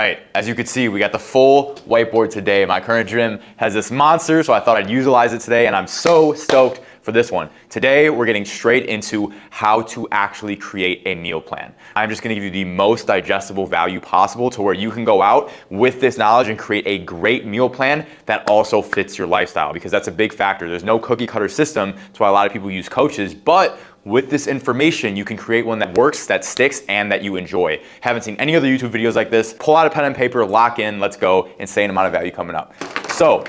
right, as you can see, we got the full whiteboard today. My current gym has this monster, so I thought I'd utilize it today, and I'm so stoked for this one. Today, we're getting straight into how to actually create a meal plan. I'm just gonna give you the most digestible value possible to where you can go out with this knowledge and create a great meal plan that also fits your lifestyle, because that's a big factor. There's no cookie cutter system. That's why a lot of people use coaches, but with this information, you can create one that works, that sticks, and that you enjoy. Haven't seen any other YouTube videos like this. Pull out a pen and paper, lock in, let's go. Insane amount of value coming up. So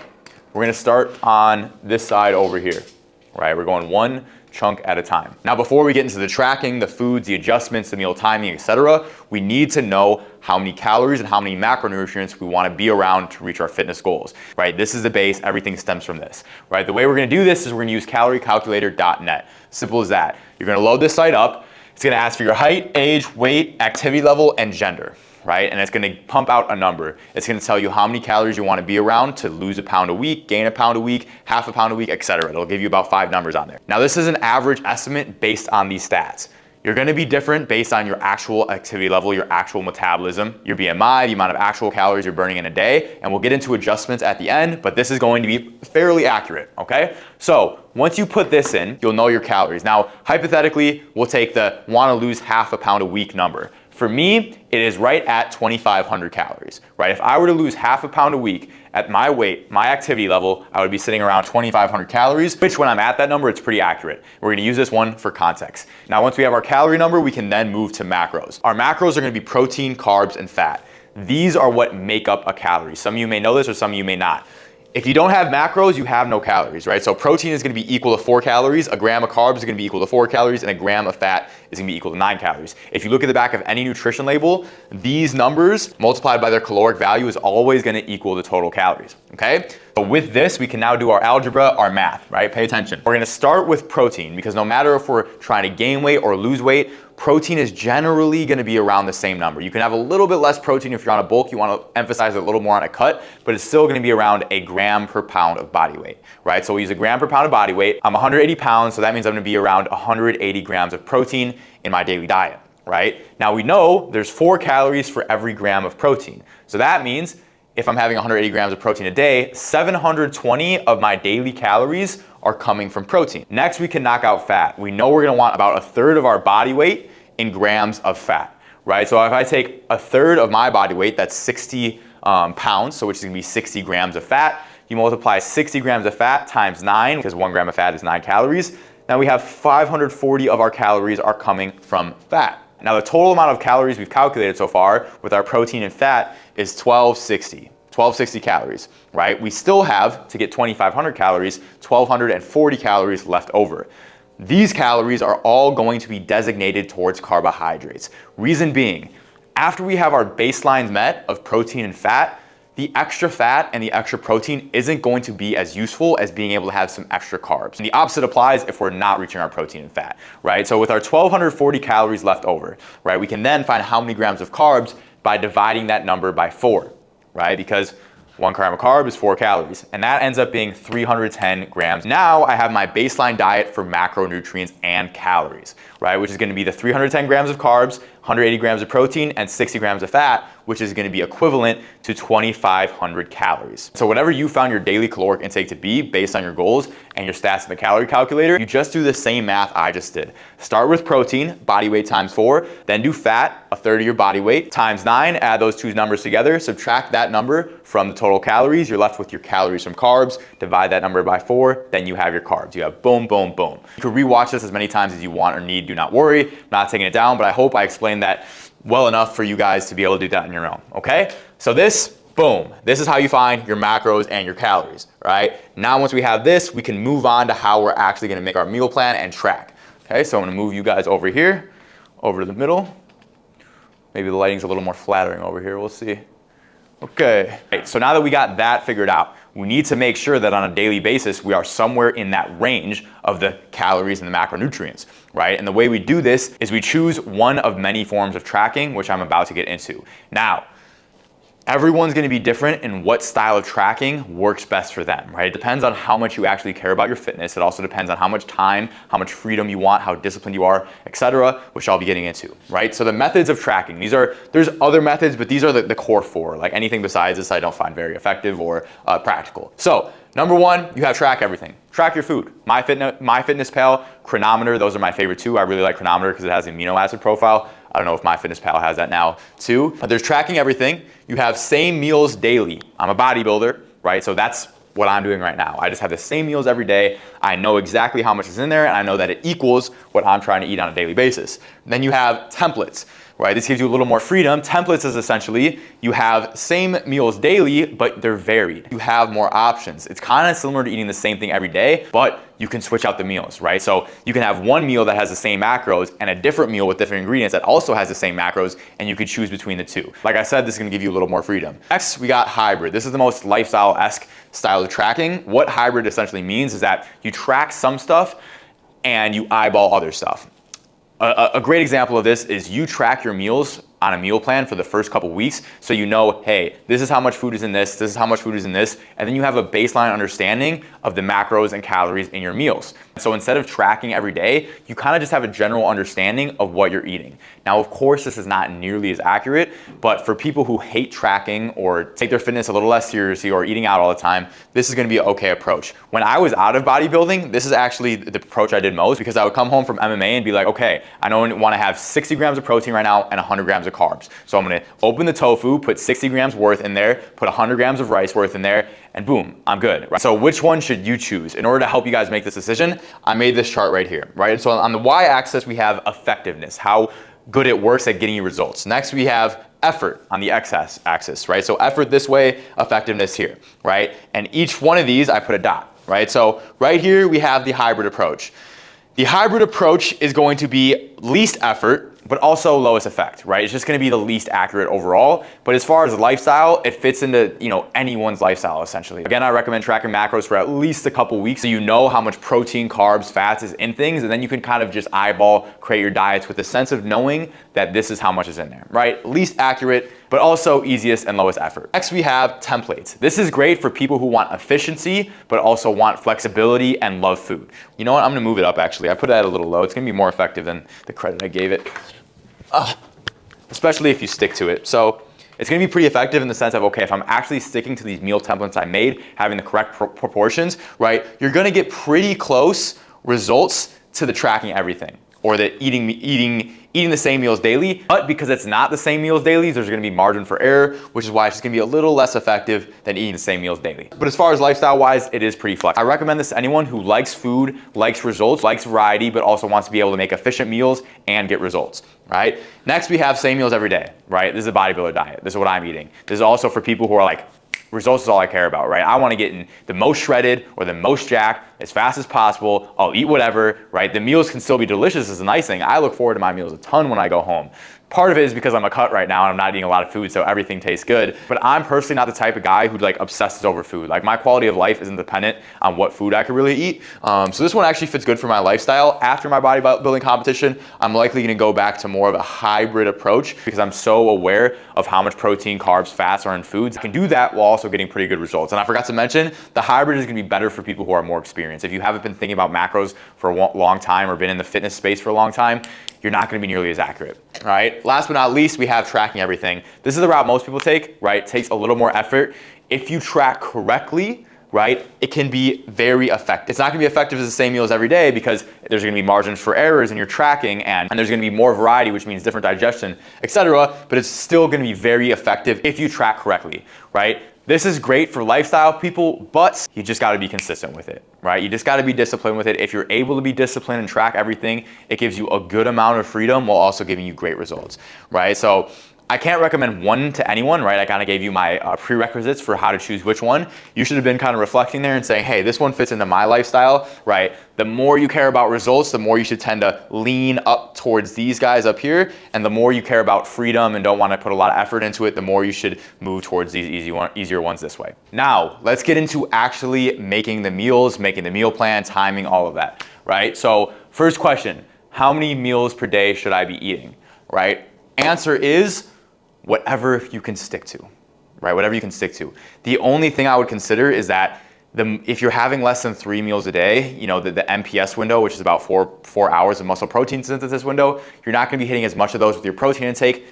we're gonna start on this side over here, right? We're going one chunk at a time. Now, before we get into the tracking, the foods, the adjustments, the meal timing, etc., we need to know how many calories and how many macronutrients we want to be around to reach our fitness goals, right? This is the base. Everything stems from this, right? The way we're going to do this is we're going to use caloриecalculator.net. Simple as that. You're going to load this site up. It's going to ask for your height, age, weight, activity level, and gender, right? And it's going to pump out a number. It's going to tell you how many calories you want to be around to lose a pound a week, gain a pound a week, half a pound a week, etc. It'll give you about 5 numbers on there. Now, this is an average estimate based on these stats. You're going to be different based on your actual activity level, your actual metabolism, your BMI, the amount of actual calories you're burning in a day, and we'll get into adjustments at the end, but this is going to be fairly accurate, okay? So once you put this in, you'll know your calories. Now, hypothetically, we'll take the want to lose half a pound a week number. For me, it is right at 2,500 calories, right? If I were to lose half a pound a week at my weight, my activity level, I would be sitting around 2,500 calories, which when I'm at that number, it's pretty accurate. We're gonna use this one for context. Now, once we have our calorie number, we can then move to macros. Our macros are gonna be protein, carbs, and fat. These are what make up a calorie. Some of you may know this or some of you may not. If you don't have macros, you have no calories, right? So protein is gonna be equal to 4 calories, a gram of carbs is gonna be equal to 4 calories, and a gram of fat is gonna be equal to 9 calories. If you look at the back of any nutrition label, these numbers multiplied by their caloric value is always gonna equal the total calories, okay? But with this, we can now do our algebra, our math, right? Pay attention. We're gonna start with protein, because no matter if we're trying to gain weight or lose weight, protein is generally gonna be around the same number. You can have a little bit less protein if you're on a bulk, you wanna emphasize it a little more on a cut, but it's still gonna be around a gram per pound of body weight, right? So we use a gram per pound of body weight. I'm 180 pounds, so that means I'm gonna be around 180 grams of protein in my daily diet, right? Now we know there's 4 calories for every gram of protein. So that means if I'm having 180 grams of protein a day, 720 of my daily calories are coming from protein. Next, we can knock out fat. We know we're gonna want about 1/3 of our body weight in grams of fat, right? So if I take 1/3 of my body weight, that's 60 pounds, so which is gonna be 60 grams of fat. You multiply 60 grams of fat times 9, because 1 gram of fat is 9 calories. Now we have 540 of our calories are coming from fat. Now the total amount of calories we've calculated so far with our protein and fat is 1260 calories, right? We still have, to get 2,500 calories, 1,240 calories left over. These calories are all going to be designated towards carbohydrates. Reason being, after we have our baselines met of protein and fat, the extra fat and the extra protein isn't going to be as useful as being able to have some extra carbs. And the opposite applies if we're not reaching our protein and fat, right? So with our 1,240 calories left over, right, we can then find how many grams of carbs by dividing that number by 4, right? Because 1 gram of carb is 4 calories, and that ends up being 310 grams. Now I have my baseline diet for macronutrients and calories, right? Which is gonna be the 310 grams of carbs, 180 grams of protein, and 60 grams of fat, which is gonna be equivalent to 2,500 calories. So whatever you found your daily caloric intake to be based on your goals and your stats in the calorie calculator, you just do the same math I just did. Start with protein, body weight times 4, then do fat, 1/3 of your body weight, times 9, add those two numbers together, subtract that number from the total calories, you're left with your calories from carbs, divide that number by 4, then you have your carbs. You have boom, boom, boom. You can rewatch this as many times as you want or need, do not worry. I'm not taking it down, but I hope I explained that well enough for you guys to be able to do that on your own, okay? So this, boom, this is how you find your macros and your calories, right? Now once we have this, we can move on to how we're actually gonna make our meal plan and track. Okay, so I'm gonna move you guys over here, over to the middle. Maybe the lighting's a little more flattering over here, we'll see. Okay, so now that we got that figured out, we need to make sure that on a daily basis, we are somewhere in that range of the calories and the macronutrients, right? And the way we do this is we choose one of many forms of tracking, which I'm about to get into. Now, Everyone's going to be different in what style of tracking works best for them, right? It depends on how much you actually care about your fitness. It also depends on how much time, how much freedom you want, how disciplined you are, etc., which I'll be getting into, right? So the methods of tracking, there's other methods, but these are the core four. Like anything besides this I don't find very effective or practical. So number one, you have track everything. Track your food. MyFitnessPal, Chronometer, those are my favorite two. I really like Chronometer because it has an amino acid profile. I don't know if MyFitnessPal has that now too. But there's tracking everything. You have same meals daily. I'm a bodybuilder, right? So that's what I'm doing right now. I just have the same meals every day. I know exactly how much is in there, and I know that it equals what I'm trying to eat on a daily basis. Then you have templates, right? This gives you a little more freedom. Templates is essentially you have same meals daily, but they're varied. You have more options. It's kind of similar to eating the same thing every day, but you can switch out the meals, right? So you can have one meal that has the same macros and a different meal with different ingredients that also has the same macros, and you could choose between the two. Like I said, this is gonna give you a little more freedom. Next, we got hybrid. This is the most lifestyle-esque style of tracking. What hybrid essentially means is that you track some stuff and you eyeball other stuff. A great example of this is you track your meals on a meal plan for the first couple weeks, so you know, hey, this is how much food is in this is how much food is in this, and then you have a baseline understanding of the macros and calories in your meals. So instead of tracking every day, you kind of just have a general understanding of what you're eating. Now, of course, this is not nearly as accurate, but for people who hate tracking or take their fitness a little less seriously or eating out all the time, this is gonna be an okay approach. When I was out of bodybuilding, this is actually the approach I did most, because I would come home from MMA and be like, okay, I know I wanna have 60 grams of protein right now and 100 grams of carbs. So I'm gonna open the tofu, put 60 grams worth in there, put 100 grams of rice worth in there, and boom, I'm good. Right? So which one should you choose? In order to help you guys make this decision, I made this chart right here, right? So on the y-axis, we have effectiveness, how good it works at getting you results. Next, we have effort on the x-axis, right? So effort this way, effectiveness here, right? And each one of these, I put a dot, right? So right here, we have the hybrid approach. The hybrid approach is going to be least effort, but also lowest effect, right? It's just gonna be the least accurate overall. But as far as lifestyle, it fits into anyone's lifestyle essentially. Again, I recommend tracking macros for at least a couple weeks so you know how much protein, carbs, fats is in things, and then you can kind of just eyeball, create your diets with the sense of knowing that this is how much is in there, right? Least accurate, but also easiest and lowest effort. Next, we have templates. This is great for people who want efficiency, but also want flexibility and love food. You know what, I'm gonna move it up actually. I put it at a little low. It's gonna be more effective than the credit I gave it. Especially if you stick to it. So it's gonna be pretty effective in the sense of, okay, if I'm actually sticking to these meal templates I made, having the correct proportions, right, you're gonna get pretty close results to the tracking everything, or the eating the same meals daily. But because it's not the same meals daily, there's gonna be margin for error, which is why it's just gonna be a little less effective than eating the same meals daily. But as far as lifestyle wise, it is pretty flexible. I recommend this to anyone who likes food, likes results, likes variety, but also wants to be able to make efficient meals and get results, right? Next, we have same meals every day, right? This is a bodybuilder diet. This is what I'm eating. This is also for people who are like, results is all I care about, right? I want to get in the most shredded or the most jacked as fast as possible. I'll eat whatever, right? The meals can still be delicious is a nice thing. I look forward to my meals a ton when I go home. Part of it is because I'm a cut right now and I'm not eating a lot of food, so everything tastes good. But I'm personally not the type of guy who like obsesses over food. Like my quality of life isn't dependent on what food I could really eat. So this one actually fits good for my lifestyle. After my bodybuilding competition, I'm likely gonna go back to more of a hybrid approach because I'm so aware of how much protein, carbs, fats are in foods. I can do that while also getting pretty good results. And I forgot to mention, the hybrid is gonna be better for people who are more experienced. If you haven't been thinking about macros for a long time or been in the fitness space for a long time, you're not gonna be nearly as accurate, all right? Last but not least, we have tracking everything. This is the route most people take, right? It takes a little more effort. If you track correctly, right, it can be very effective. It's not gonna be effective as the same meals every day because there's gonna be margins for errors in your tracking and there's gonna be more variety, which means different digestion, etc. But it's still gonna be very effective if you track correctly, right? This is great for lifestyle people, but you just gotta be consistent with it, right? You just gotta be disciplined with it. If you're able to be disciplined and track everything, it gives you a good amount of freedom while also giving you great results, right? So I can't recommend one to anyone, right? I kind of gave you my prerequisites for how to choose which one. You should have been kind of reflecting there and saying, hey, this one fits into my lifestyle, right? The more you care about results, the more you should tend to lean up towards these guys up here. And the more you care about freedom and don't want to put a lot of effort into it, the more you should move towards these easier ones this way. Now, let's get into actually making the meals, making the meal plan, timing, all of that, right? So first question, how many meals per day should I be eating, right? Answer is whatever you can stick to, right? Whatever you can stick to. The only thing I would consider is that if you're having less than 3 meals a day, you know, the MPS window, which is about four hours of muscle protein synthesis window, you're not gonna be hitting as much of those with your protein intake.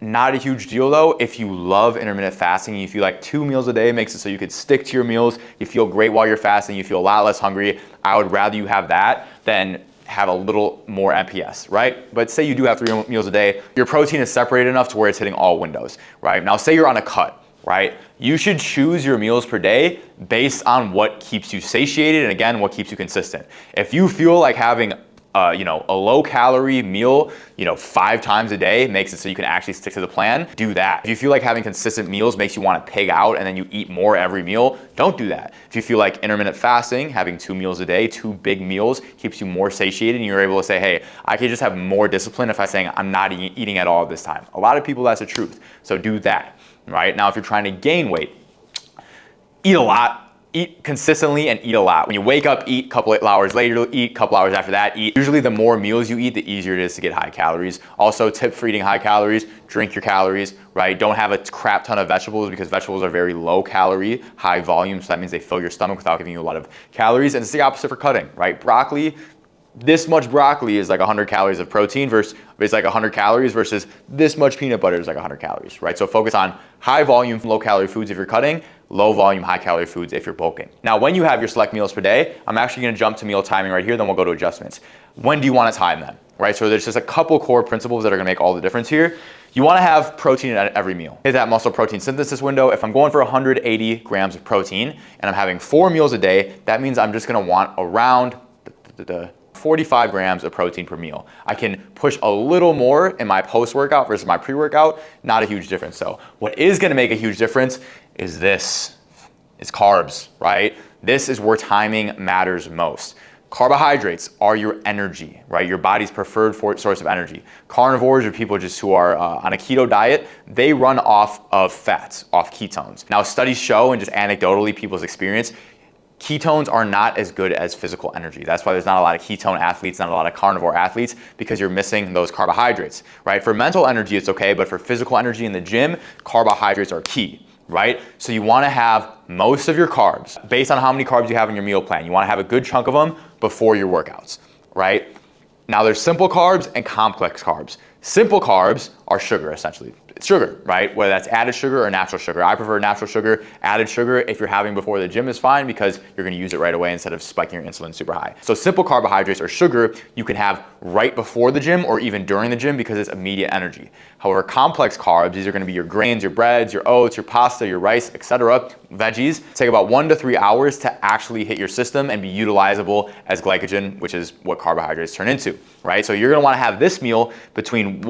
Not a huge deal though. If you love intermittent fasting, you feel like 2 meals a day makes it so you could stick to your meals, you feel great while you're fasting, you feel a lot less hungry, I would rather you have that than have a little more MPS, right? But say you do have 3 meals a day, your protein is separated enough to where it's hitting all windows, right? Now say you're on a cut, right? You should choose your meals per day based on what keeps you satiated and again, what keeps you consistent. If you feel like having you know, a low calorie meal, you know, 5 times a day makes it so you can actually stick to the plan, do that. If you feel like having consistent meals makes you want to pig out and then you eat more every meal, don't do that. If you feel like intermittent fasting, having 2 meals a day, 2 big meals keeps you more satiated and you're able to say, hey, I can just have more discipline if I'm saying I'm not eating at all this time. A lot of people, that's the truth. So do that, right? Now, if you're trying to gain weight, eat a lot. Eat consistently and eat a lot. When you wake up, eat, couple hours later, eat, couple hours after that, eat. Usually the more meals you eat, the easier it is to get high calories. Also, tip for eating high calories, drink your calories, right? Don't have a crap ton of vegetables because vegetables are very low calorie, high volume, so that means they fill your stomach without giving you a lot of calories. And it's the opposite for cutting, right? Broccoli, this much broccoli is like 100 calories of protein versus it's like 100 calories versus this much peanut butter is like 100 calories, right? So focus on high volume, low calorie foods if you're cutting, low volume, high calorie foods if you're bulking. Now, when you have your select meals per day, I'm actually gonna jump to meal timing right here, then we'll go to adjustments. When do you wanna time them, right? So there's just a couple core principles that are gonna make all the difference here. You wanna have protein at every meal. Hit that muscle protein synthesis window. If I'm going for 180 grams of protein and I'm having 4 meals a day, that means I'm just gonna want around 45 grams of protein per meal. I can push a little more in my post-workout versus my pre-workout, not a huge difference. So what is gonna make a huge difference is this, it's carbs, right? This is where timing matters most. Carbohydrates are your energy, right? Your body's preferred source of energy. Carnivores are people just who are on a keto diet, they run off of fats, off ketones. Now studies show, and just anecdotally people's experience, ketones are not as good as physical energy. That's why there's not a lot of ketone athletes, not a lot of carnivore athletes, because you're missing those carbohydrates, right? For mental energy, it's okay, but for physical energy in the gym, carbohydrates are key, right? So you wanna have most of your carbs, based on how many carbs you have in your meal plan. You wanna have a good chunk of them before your workouts, right? Now there's simple carbs and complex carbs. Simple carbs are sugar, essentially. It's sugar, right? Whether that's added sugar or natural sugar. I prefer natural sugar. Added sugar, if you're having before the gym, is fine because you're gonna use it right away instead of spiking your insulin super high. So simple carbohydrates or sugar you can have right before the gym or even during the gym because it's immediate energy. However, complex carbs, these are gonna be your grains, your breads, your oats, your pasta, your rice, etc. Veggies take about 1 to 3 hours to actually hit your system and be utilizable as glycogen, which is what carbohydrates turn into, right? So you're gonna wanna have this meal between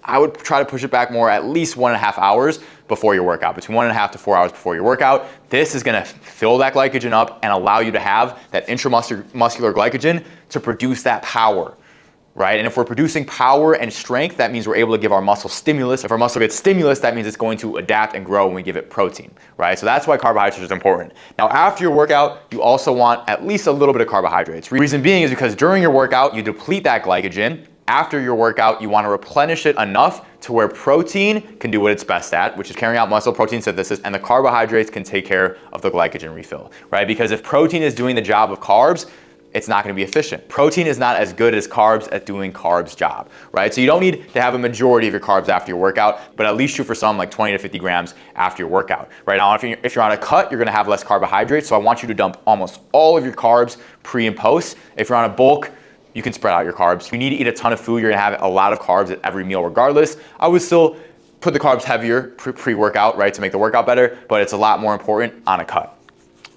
I would try to push it back more, at least 1.5 hours before your workout, between 1.5 to 4 hours before your workout. This is gonna fill that glycogen up and allow you to have that intramuscular glycogen to produce that power, right? And if we're producing power and strength, that means we're able to give our muscle stimulus. If our muscle gets stimulus, that means it's going to adapt and grow when we give it protein, right? So that's why carbohydrates is important. Now, after your workout, you also want at least a little bit of carbohydrates. Reason being is because during your workout, you deplete that glycogen. After your workout, you want to replenish it enough to where protein can do what it's best at, which is carrying out muscle protein synthesis, and the carbohydrates can take care of the glycogen refill, right? Because if protein is doing the job of carbs, it's not going to be efficient. Protein is not as good as carbs at doing carbs' job, right? So you don't need to have a majority of your carbs after your workout, but at least shoot for some like 20 to 50 grams after your workout, right? Now, if you're on a cut, you're going to have less carbohydrates, so I want you to dump almost all of your carbs pre and post. If you're on a bulk, you can spread out your carbs. You need to eat a ton of food. You're gonna have a lot of carbs at every meal regardless. I would still put the carbs heavier pre-workout, right, to make the workout better, but it's a lot more important on a cut.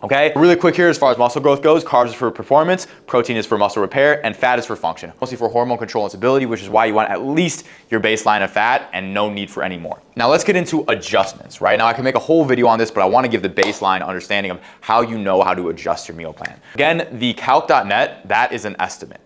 Okay, really quick here as far as muscle growth goes, carbs is for performance, protein is for muscle repair, and fat is for function. Mostly for hormone control and stability, which is why you want at least your baseline of fat and no need for any more. Now let's get into adjustments, right? Now I can make a whole video on this, but I wanna give the baseline understanding of how you know how to adjust your meal plan. Again, the calc.net, that is an estimate,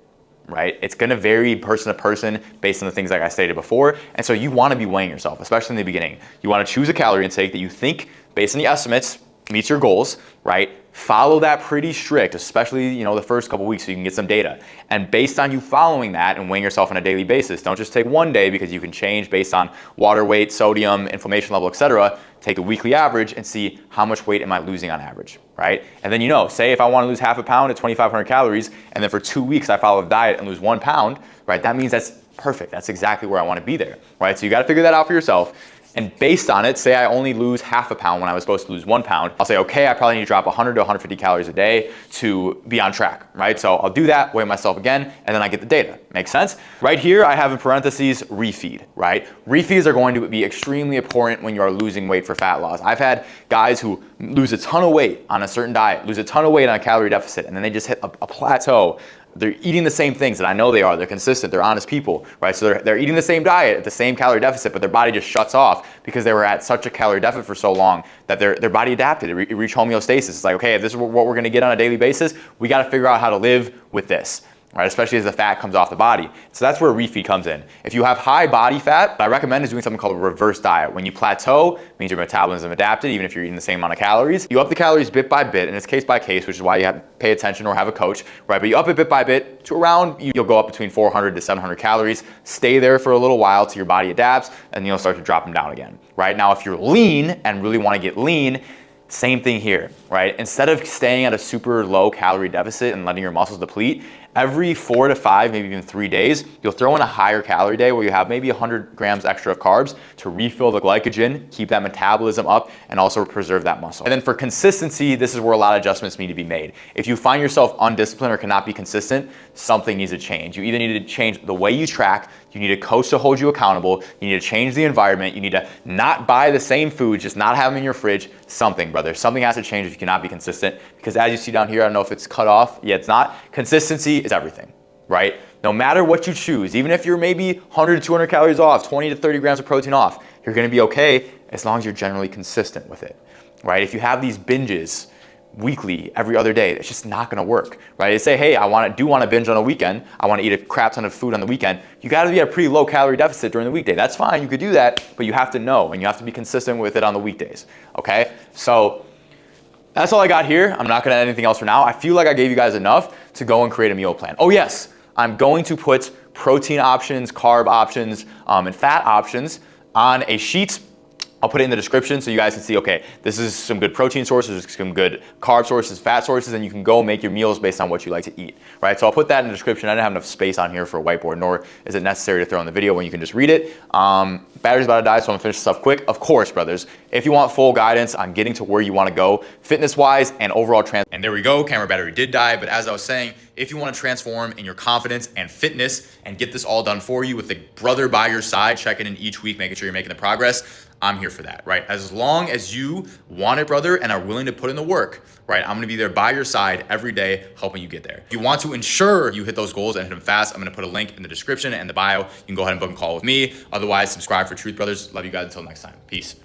right? It's gonna vary person to person based on the things like I stated before. And so you wanna be weighing yourself, especially in the beginning. You wanna choose a calorie intake that you think, based on the estimates, meets your goals, right? Follow that pretty strict, especially, the first couple weeks so you can get some data. And based on you following that and weighing yourself on a daily basis, don't just take one day because you can change based on water weight, sodium, inflammation level, etc. Take the weekly average and see how much weight am I losing on average, right? And then, say if I want to lose half a pound at 2,500 calories, and then for 2 weeks I follow a diet and lose 1 pound, right? That means that's perfect. That's exactly where I want to be there, right? So you got to figure that out for yourself. And based on it, say I only lose half a pound when I was supposed to lose 1 pound, I'll say, okay, I probably need to drop 100 to 150 calories a day to be on track, right? So I'll do that, weigh myself again, and then I get the data. Make sense? Right here, I have in parentheses, refeed, right? Refeeds are going to be extremely important when you are losing weight for fat loss. I've had guys who lose a ton of weight on a certain diet, lose a ton of weight on a calorie deficit, and then they just hit a plateau. They're eating the same things that I know they are. They're consistent. They're honest people, right? So they're eating the same diet at the same calorie deficit, but their body just shuts off because they were at such a calorie deficit for so long that their body adapted. It reached homeostasis. It's like, okay, if this is what we're going to get on a daily basis, we got to figure out how to live with this, right? Especially as the fat comes off the body. So that's where refeed comes in. If you have high body fat, what I recommend is doing something called a reverse diet. When you plateau, it means your metabolism adapted, even if you're eating the same amount of calories. You up the calories bit by bit, and it's case by case, which is why you have to pay attention or have a coach, right? But you up it bit by bit to around, you'll go up between 400 to 700 calories, stay there for a little while till your body adapts, and you'll start to drop them down again, right? Now, if you're lean and really want to get lean, same thing here, right? Instead of staying at a super low calorie deficit and letting your muscles deplete, every 4 to 5, maybe even 3 days, you'll throw in a higher calorie day where you have maybe 100 grams extra of carbs to refill the glycogen, keep that metabolism up, and also preserve that muscle. And then for consistency, this is where a lot of adjustments need to be made. If you find yourself undisciplined or cannot be consistent, something needs to change. You either need to change the way you track, you need a coach to hold you accountable, you need to change the environment, you need to not buy the same foods, just not have them in your fridge, something, brother. Something has to change if you cannot be consistent, because as you see down here, I don't know if it's cut off, yeah, it's not. Consistency is everything, right? No matter what you choose, even if you're maybe 100 to 200 calories off, 20 to 30 grams of protein off, you're gonna be okay as long as you're generally consistent with it, right? If you have these binges weekly, every other day, it's just not gonna work, right? You say, hey, I do wanna binge on a weekend, I wanna eat a crap ton of food on the weekend, you gotta be at a pretty low calorie deficit during the weekday. That's fine, you could do that, but you have to know, and you have to be consistent with it on the weekdays, okay? So that's all I got here. I'm not gonna add anything else for now. I feel like I gave you guys enough to go and create a meal plan. Oh yes, I'm going to put protein options, carb options, and fat options on a sheet. I'll put it in the description so you guys can see, okay, this is some good protein sources, some good carb sources, fat sources, and you can go make your meals based on what you like to eat, right? So I'll put that in the description. I didn't have enough space on here for a whiteboard, nor is it necessary to throw in the video when you can just read it. Battery's about to die, so I'm gonna finish this up quick. Of course, brothers, if you want full guidance on getting to where you wanna go, fitness-wise and overall and there we go, camera battery did die, but as I was saying, if you wanna transform in your confidence and fitness and get this all done for you with a brother by your side, checking in each week, making sure you're making the progress, I'm here for that, right? As long as you want it, brother, and are willing to put in the work, right? I'm gonna be there by your side every day, helping you get there. If you want to ensure you hit those goals and hit them fast, I'm gonna put a link in the description and the bio. You can go ahead and book a call with me. Otherwise, subscribe for Truth Brothers. Love you guys until next time. Peace.